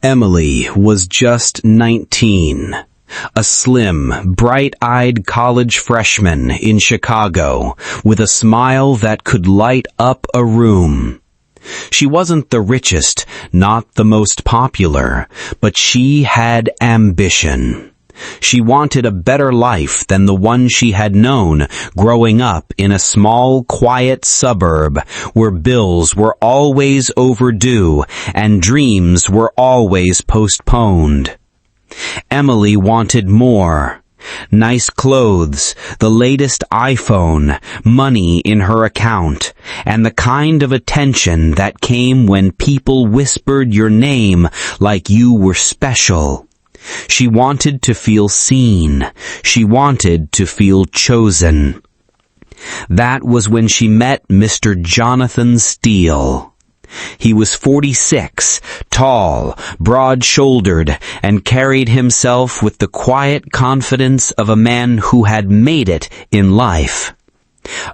Emily was just 19, a slim, bright-eyed college freshman in Chicago with a smile that could light up a room. She wasn't the richest, not the most popular, but she had ambition. She wanted a better life than the one she had known growing up in a small, quiet suburb where bills were always overdue and dreams were always postponed. Emily wanted more. Nice clothes, the latest iPhone, money in her account, and the kind of attention that came when people whispered your name like you were special. She wanted to feel seen. She wanted to feel chosen. That was when she met Mr. Jonathan Steele. He was 46, tall, broad-shouldered, and carried himself with the quiet confidence of a man who had made it in life.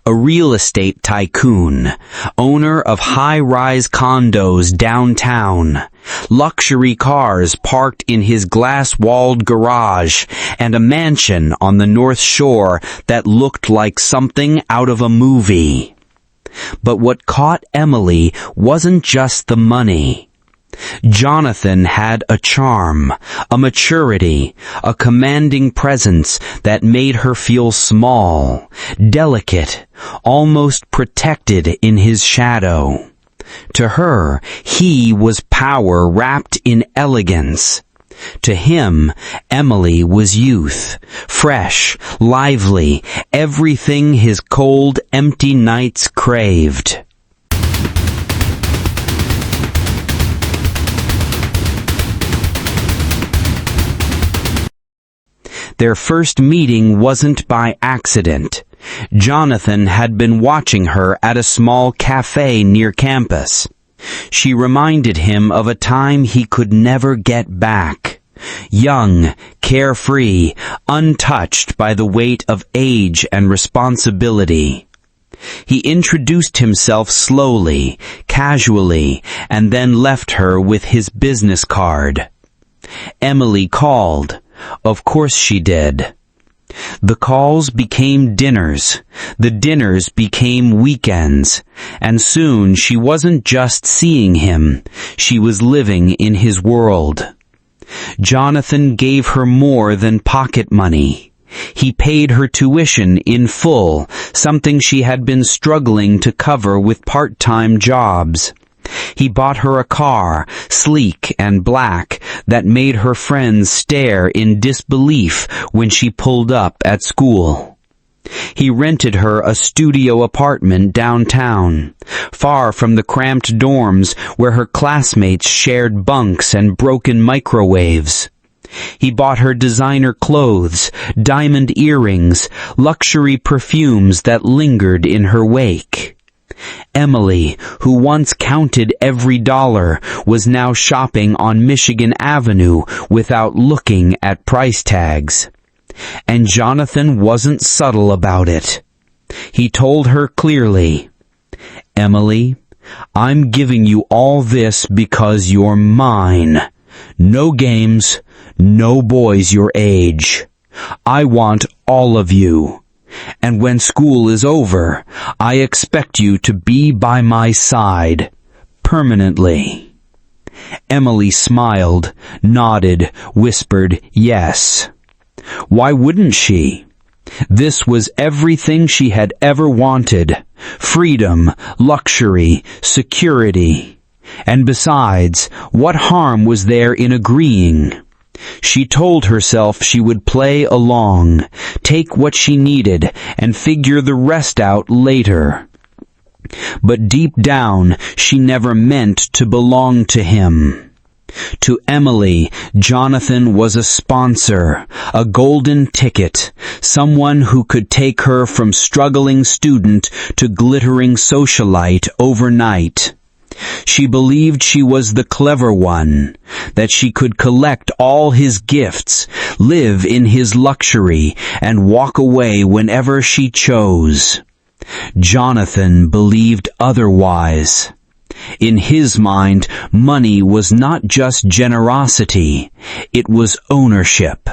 A real estate tycoon, owner of high-rise condos downtown, luxury cars parked in his glass-walled garage, and a mansion on the North Shore that looked like something out of a movie. But what caught Emily wasn't just the money. Jonathan had a charm, a maturity, a commanding presence that made her feel small, delicate, almost protected in his shadow. To her, he was power wrapped in elegance. To him, Emily was youth, fresh, lively, everything his cold, empty nights craved. Their first meeting wasn't by accident. Jonathan had been watching her at a small cafe near campus. She reminded him of a time he could never get back. Young, carefree, untouched by the weight of age and responsibility. He introduced himself slowly, casually, and then left her with his business card. Emily called. Of course she did. The calls became dinners, the dinners became weekends, and soon she wasn't just seeing him, she was living in his world. Jonathan gave her more than pocket money. He paid her tuition in full, something she had been struggling to cover with part-time jobs. He bought her a car, sleek and black, that made her friends stare in disbelief when she pulled up at school. He rented her a studio apartment downtown, far from the cramped dorms where her classmates shared bunks and broken microwaves. He bought her designer clothes, diamond earrings, luxury perfumes that lingered in her wake. Emily, who once counted every dollar, was now shopping on Michigan Avenue without looking at price tags. And Jonathan wasn't subtle about it. He told her clearly, "Emily, I'm giving you all this because you're mine. No games, no boys your age. I want all of you. And when school is over, I expect you to be by my side, permanently." Emily smiled, nodded, whispered yes. Why wouldn't she? This was everything she had ever wanted. Freedom, luxury, security. And besides, what harm was there in agreeing? She told herself she would play along, take what she needed, and figure the rest out later. But deep down, she never meant to belong to him. To Emily, Jonathan was a sponsor, a golden ticket, someone who could take her from struggling student to glittering socialite overnight. She believed she was the clever one, that she could collect all his gifts, live in his luxury, and walk away whenever she chose. Jonathan believed otherwise. In his mind, money was not just generosity, it was ownership.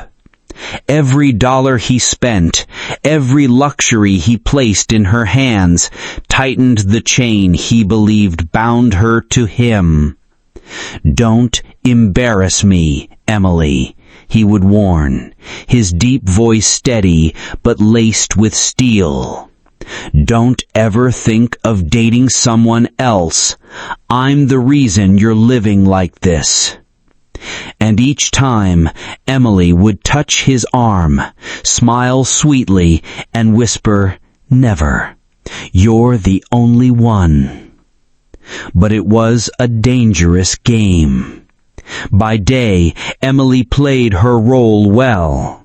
Every dollar he spent, every luxury he placed in her hands, tightened the chain he believed bound her to him. "Don't embarrass me, Emily," he would warn, his deep voice steady but laced with steel. "Don't ever think of dating someone else. I'm the reason you're living like this." And each time, Emily would touch his arm, smile sweetly, and whisper, "Never. You're the only one." But it was a dangerous game. By day, Emily played her role well.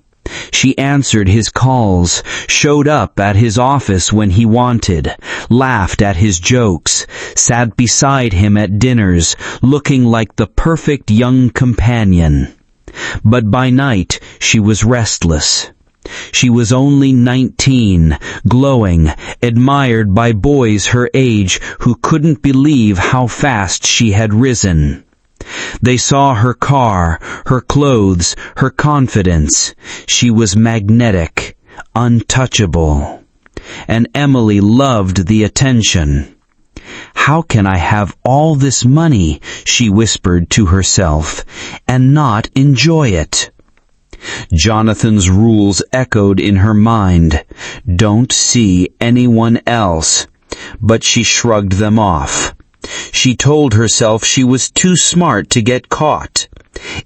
She answered his calls, showed up at his office when he wanted, laughed at his jokes, sat beside him at dinners, looking like the perfect young companion. But by night, she was restless. She was only 19, glowing, admired by boys her age who couldn't believe how fast she had risen. They saw her car, her clothes, her confidence. She was magnetic, untouchable. And Emily loved the attention. "How can I have all this money," she whispered to herself, "and not enjoy it?" Jonathan's rules echoed in her mind. "Don't see anyone else." But she shrugged them off. She told herself she was too smart to get caught.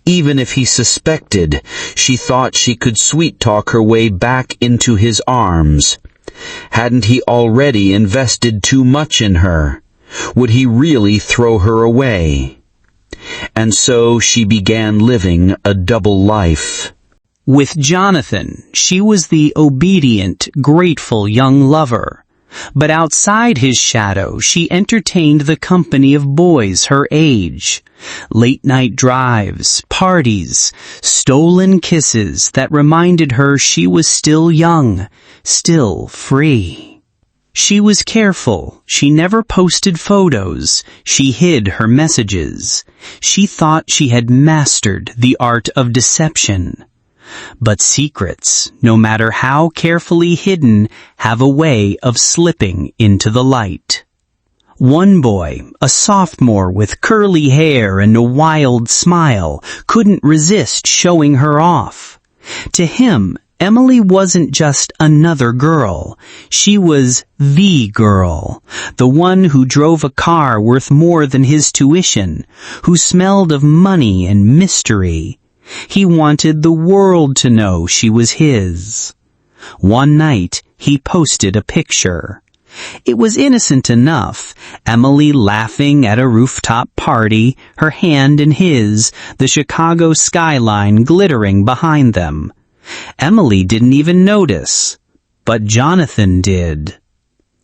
Even if he suspected, she thought she could sweet-talk her way back into his arms. Hadn't he already invested too much in her? Would he really throw her away? And so she began living a double life. With Jonathan, she was the obedient, grateful young lover. But outside his shadow, she entertained the company of boys her age. Late-night drives, parties, stolen kisses that reminded her she was still young, still free. She was careful. She never posted photos. She hid her messages. She thought she had mastered the art of deception. But secrets, no matter how carefully hidden, have a way of slipping into the light. One boy, a sophomore with curly hair and a wild smile, couldn't resist showing her off. To him, Emily wasn't just another girl. She was the girl, the one who drove a car worth more than his tuition, who smelled of money and mystery. He wanted the world to know she was his. One night, he posted a picture. It was innocent enough, Emily laughing at a rooftop party, her hand in his, the Chicago skyline glittering behind them. Emily didn't even notice, but Jonathan did.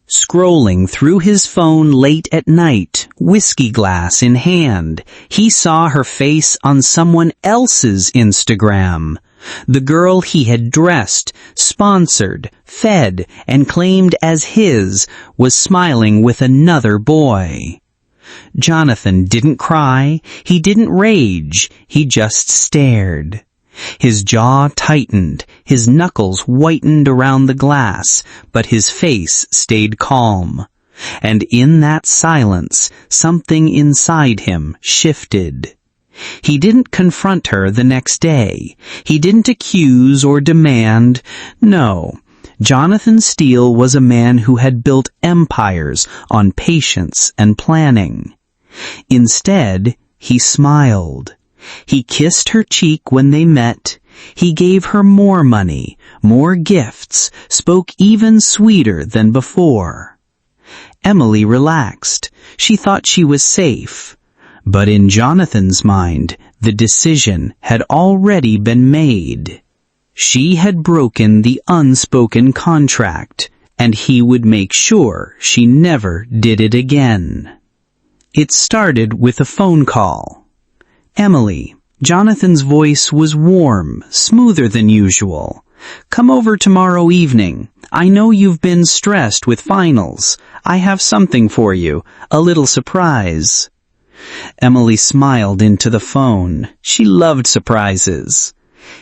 Scrolling through his phone late at night, whiskey glass in hand, he saw her face on someone else's Instagram. The girl he had dressed, sponsored, fed, and claimed as his was smiling with another boy. Jonathan didn't cry, he didn't rage, he just stared. His jaw tightened, his knuckles whitened around the glass, but his face stayed calm. And in that silence, something inside him shifted. He didn't confront her the next day. He didn't accuse or demand. No, Jonathan Steele was a man who had built empires on patience and planning. Instead, he smiled. He kissed her cheek when they met. He gave her more money, more gifts, spoke even sweeter than before. Emily relaxed. She thought she was safe. But in Jonathan's mind, the decision had already been made. She had broken the unspoken contract, and he would make sure she never did it again. It started with a phone call. "Emily." Jonathan's voice was warm, smoother than usual. "Come over tomorrow evening. I know you've been stressed with finals. I have something for you, a little surprise." Emily smiled into the phone. She loved surprises.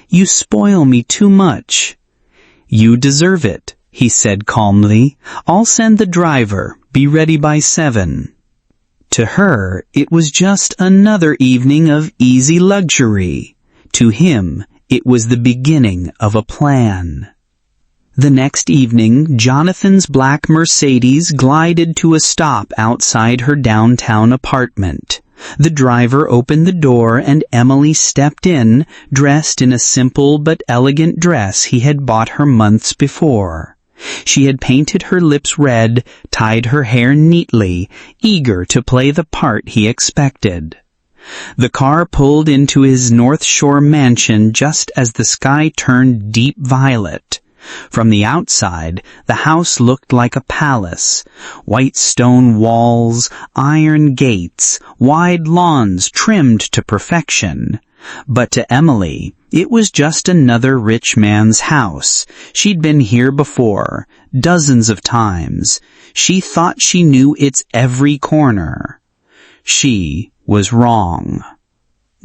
"You spoil me too much." "You deserve it," he said calmly. "I'll send the driver. Be ready by 7. To her, it was just another evening of easy luxury. To him, it was the beginning of a plan. The next evening, Jonathan's black Mercedes glided to a stop outside her downtown apartment. The driver opened the door and Emily stepped in, dressed in a simple but elegant dress he had bought her months before. She had painted her lips red, tied her hair neatly, eager to play the part he expected. The car pulled into his North Shore mansion just as the sky turned deep violet. From the outside, the house looked like a palace. White stone walls, iron gates, wide lawns trimmed to perfection. But to Emily, it was just another rich man's house. She'd been here before, dozens of times. She thought she knew its every corner. She was wrong.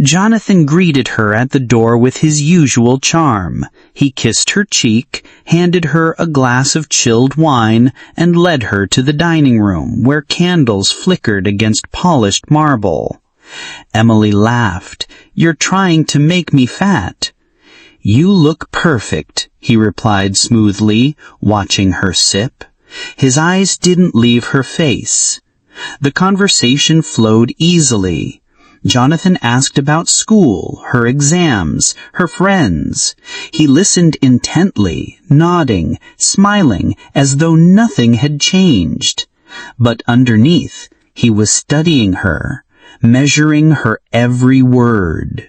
Jonathan greeted her at the door with his usual charm. He kissed her cheek, handed her a glass of chilled wine, and led her to the dining room, where candles flickered against polished marble. Emily laughed. "You're trying to make me fat." "You look perfect," he replied smoothly, watching her sip. His eyes didn't leave her face. The conversation flowed easily. Jonathan asked about school, her exams, her friends. He listened intently, nodding, smiling, as though nothing had changed. But underneath, he was studying her, measuring her every word.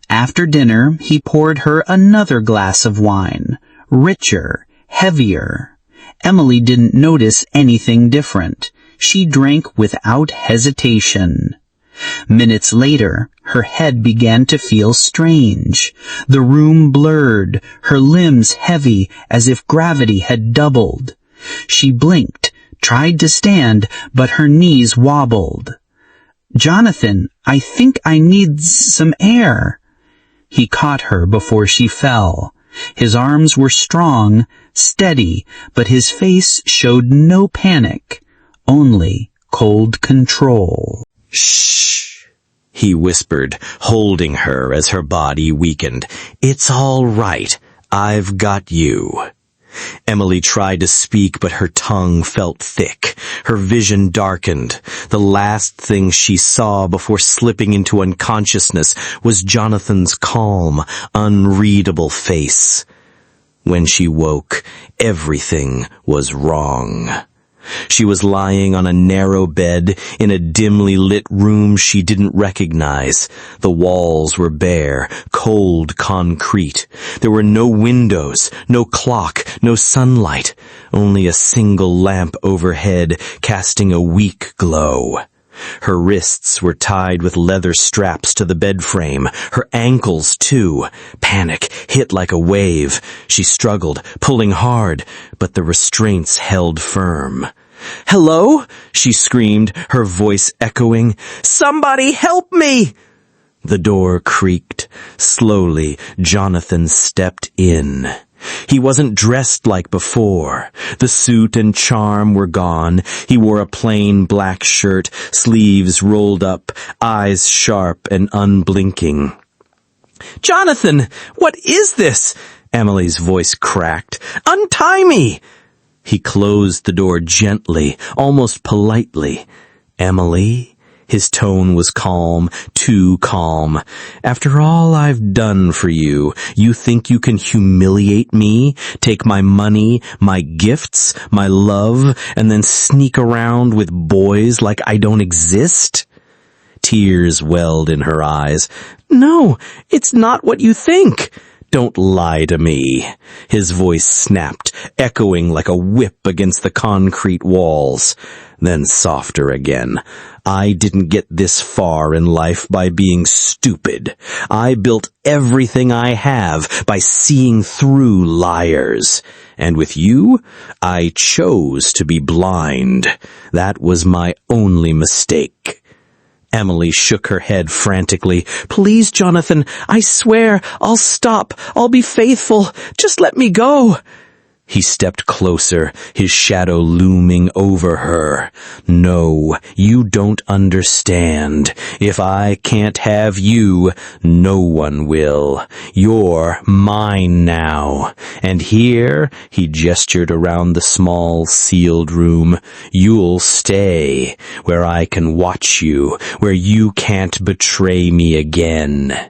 After dinner, he poured her another glass of wine, richer, heavier. Emily didn't notice anything different. She drank without hesitation. Minutes later, her head began to feel strange. The room blurred, her limbs heavy as if gravity had doubled. She blinked, tried to stand, but her knees wobbled. "Jonathan, I think I need some air." He caught her before she fell. His arms were strong, steady, but his face showed no panic, only cold control. "Shh," he whispered, holding her as her body weakened. "It's all right. I've got you." Emily tried to speak, but her tongue felt thick. Her vision darkened. The last thing she saw before slipping into unconsciousness was Jonathan's calm, unreadable face. When she woke, everything was wrong. She was lying on a narrow bed in a dimly lit room she didn't recognize. The walls were bare, cold concrete. There were no windows, no clock, no sunlight, only a single lamp overhead casting a weak glow. Her wrists were tied with leather straps to the bed frame, her ankles too. Panic hit like a wave. She struggled, pulling hard, but the restraints held firm. "Hello?" she screamed, her voice echoing. "Somebody help me!" The door creaked. Slowly, Jonathan stepped in. He wasn't dressed like before. The suit and charm were gone. He wore a plain black shirt, sleeves rolled up, eyes sharp and unblinking. "Jonathan, what is this?" Emily's voice cracked. "Untie me!" He closed the door gently, almost politely. "Emily?" His tone was calm, too calm. "After all I've done for you, you think you can humiliate me, take my money, my gifts, my love, and then sneak around with boys like I don't exist?" Tears welled in her eyes. "No, it's not what you think." Don't lie to me. His voice snapped, echoing like a whip against the concrete walls. Then softer again. I didn't get this far in life by being stupid. I built everything I have by seeing through liars. And with you, I chose to be blind. That was my only mistake. Emily shook her head frantically. Please, Jonathan, I swear, I'll stop. I'll be faithful. Just let me go. He stepped closer, his shadow looming over her. No, you don't understand. If I can't have you, no one will. You're mine now. And here, he gestured around the small, sealed room, you'll stay, where I can watch you, where you can't betray me again.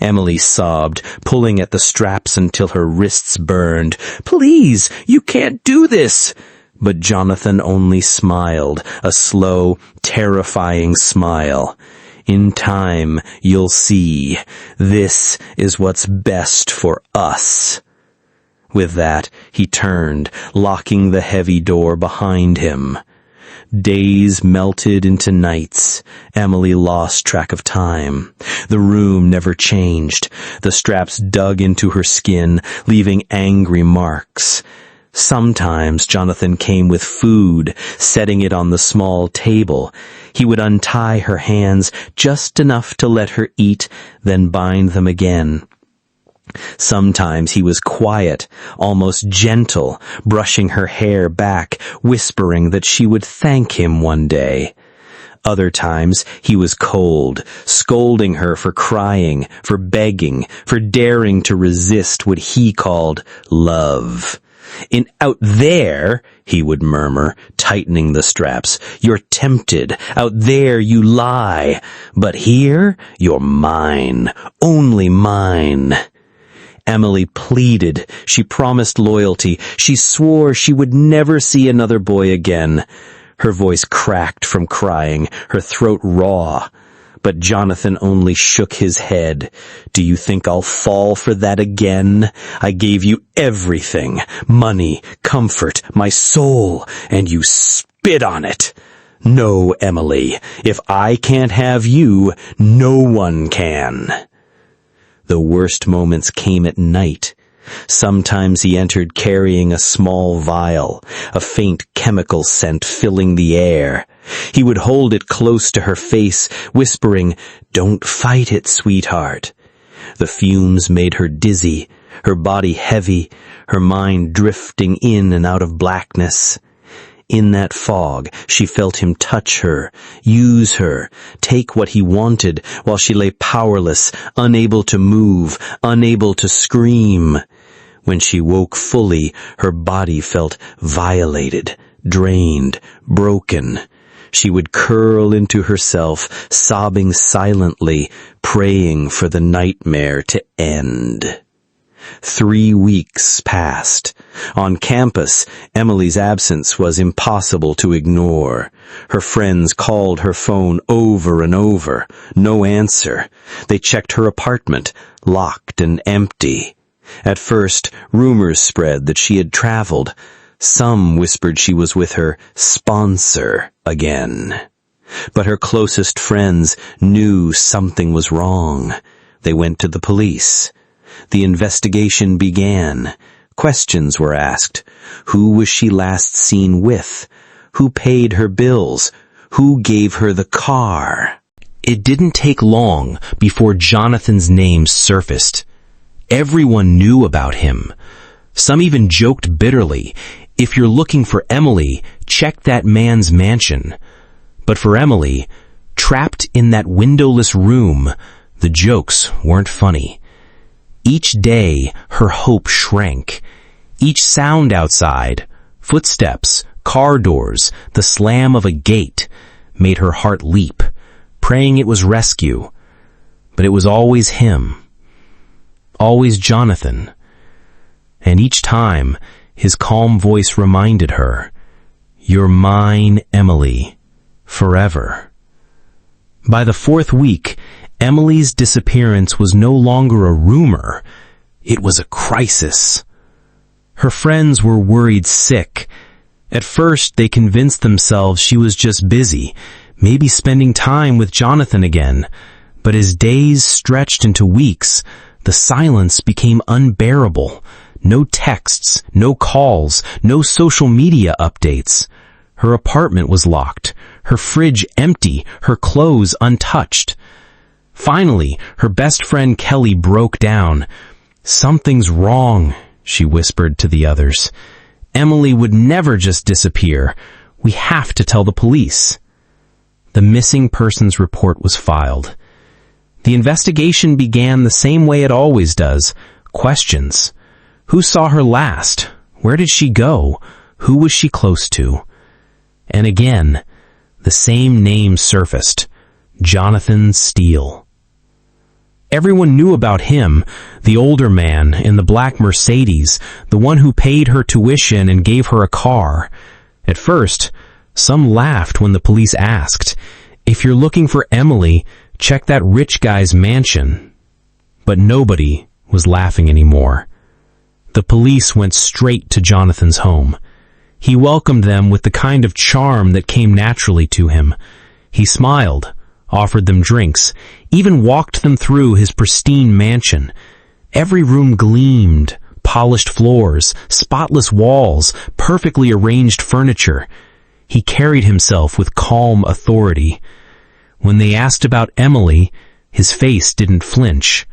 Emily sobbed, pulling at the straps until her wrists burned. Please, you can't do this! But Jonathan only smiled, a slow, terrifying smile. In time, you'll see. This is what's best for us. With that, he turned, locking the heavy door behind him. Days melted into nights. Emily lost track of time. The room never changed. The straps dug into her skin, leaving angry marks. Sometimes Jonathan came with food, setting it on the small table. He would untie her hands just enough to let her eat, then bind them again. Sometimes he was quiet, almost gentle, brushing her hair back, whispering that she would thank him one day. Other times he was cold, scolding her for crying, for begging, for daring to resist what he called love. Out there, he would murmur, tightening the straps, you're tempted. Out there you lie. But here, you're mine, only mine. Emily pleaded. She promised loyalty. She swore she would never see another boy again. Her voice cracked from crying, her throat raw. But Jonathan only shook his head. Do you think I'll fall for that again? I gave you everything. Money, comfort, my soul, and you spit on it. No, Emily, if I can't have you, no one can. The worst moments came at night. Sometimes he entered carrying a small vial, a faint chemical scent filling the air. He would hold it close to her face, whispering, "Don't fight it, sweetheart." The fumes made her dizzy, her body heavy, her mind drifting in and out of blackness. In that fog, she felt him touch her, use her, take what he wanted while she lay powerless, unable to move, unable to scream. When she woke fully, her body felt violated, drained, broken. She would curl into herself, sobbing silently, praying for the nightmare to end. 3 weeks passed. On campus, Emily's absence was impossible to ignore. Her friends called her phone over and over. No answer. They checked her apartment, locked and empty. At first, rumors spread that she had traveled. Some whispered she was with her sponsor again. But her closest friends knew something was wrong. They went to the police. The investigation began. Questions were asked. Who was she last seen with? Who paid her bills? Who gave her the car? It didn't take long before Jonathan's name surfaced. Everyone knew about him. Some even joked bitterly, "If you're looking for Emily, check that man's mansion." But for Emily, trapped in that windowless room, the jokes weren't funny. Each day, her hope shrank. Each sound outside, footsteps, car doors, the slam of a gate, made her heart leap, praying it was rescue. But it was always him. Always Jonathan. And each time, his calm voice reminded her, "You're mine, Emily, forever." By the 4th week, Emily's disappearance was no longer a rumor. It was a crisis. Her friends were worried sick. At first, they convinced themselves she was just busy, maybe spending time with Jonathan again. But as days stretched into weeks, the silence became unbearable. No texts, no calls, no social media updates. Her apartment was locked, her fridge empty, her clothes untouched. Finally, her best friend Kelly broke down. "Something's wrong," she whispered to the others. "Emily would never just disappear. We have to tell the police." The missing persons report was filed. The investigation began the same way it always does. Questions. Who saw her last? Where did she go? Who was she close to? And again, the same name surfaced. Jonathan Steele. Everyone knew about him, the older man in the black Mercedes, the one who paid her tuition and gave her a car. At first, some laughed when the police asked, "If you're looking for Emily, check that rich guy's mansion." But nobody was laughing anymore. The police went straight to Jonathan's home. He welcomed them with the kind of charm that came naturally to him. He smiled, offered them drinks, even walked them through his pristine mansion. Every room gleamed, polished floors, spotless walls, perfectly arranged furniture. He carried himself with calm authority. When they asked about Emily, his face didn't flinch.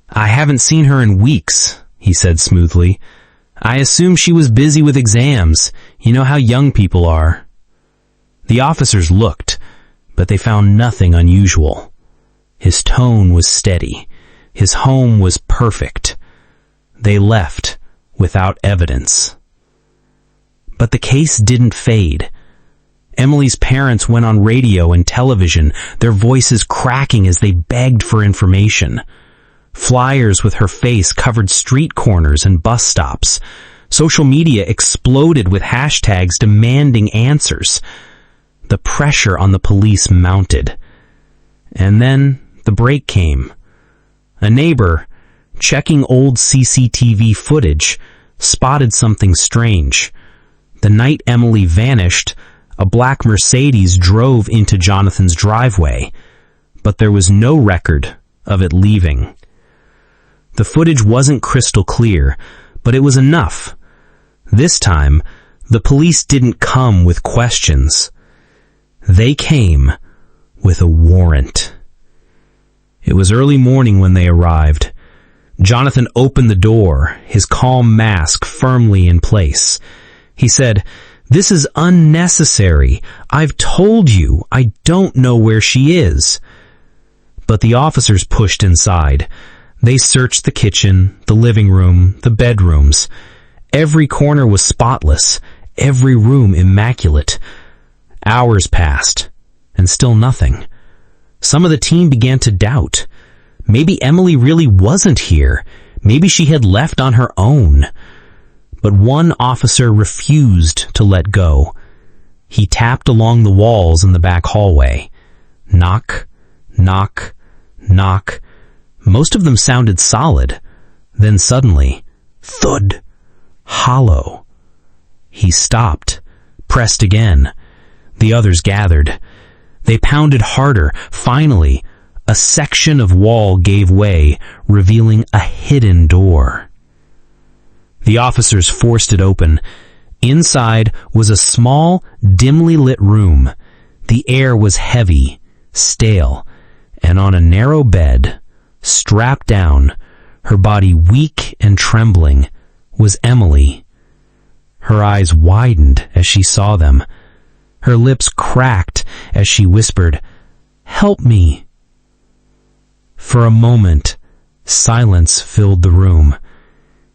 "I haven't seen her in weeks," he said smoothly. "I assume she was busy with exams. You know how young people are." The officers looked, but they found nothing unusual. His tone was steady. His home was perfect. They left without evidence. But the case didn't fade. Emily's parents went on radio and television, their voices cracking as they begged for information. Flyers with her face covered street corners and bus stops. Social media exploded with hashtags demanding answers. The pressure on the police mounted. And then the break came. A neighbor, checking old CCTV footage, spotted something strange. The night Emily vanished, a black Mercedes drove into Jonathan's driveway, but there was no record of it leaving. The footage wasn't crystal clear, but it was enough. This time, the police didn't come with questions. They came with a warrant. It was early morning when they arrived. Jonathan opened the door, his calm mask firmly in place. He said, "This is unnecessary. I've told you I don't know where she is." But the officers pushed inside. They searched the kitchen, the living room, the bedrooms. Every corner was spotless, every room immaculate. Hours passed, and still nothing. Some of the team began to doubt. Maybe Emily really wasn't here. Maybe she had left on her own. But one officer refused to let go. He tapped along the walls in the back hallway. Knock, knock, knock. Most of them sounded solid. Then suddenly, thud, hollow. He stopped, pressed again. The others gathered. They pounded harder. Finally, a section of wall gave way, revealing a hidden door. The officers forced it open. Inside was a small, dimly lit room. The air was heavy, stale, and on a narrow bed, strapped down, her body weak and trembling, was Emily. Her eyes widened as she saw them. Her lips cracked as she whispered, "Help me." For a moment, silence filled the room.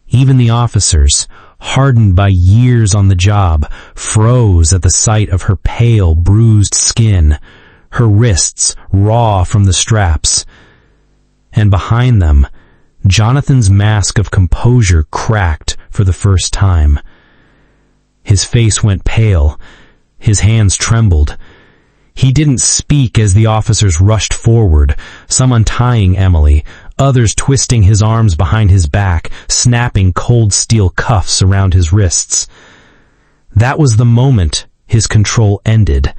Even the officers, hardened by years on the job, froze at the sight of her pale, bruised skin, her wrists raw from the straps. And behind them, Jonathan's mask of composure cracked for the first time. His face went pale. His hands trembled. He didn't speak as the officers rushed forward, some untying Emily, others twisting his arms behind his back, snapping cold steel cuffs around his wrists. That was the moment his control ended.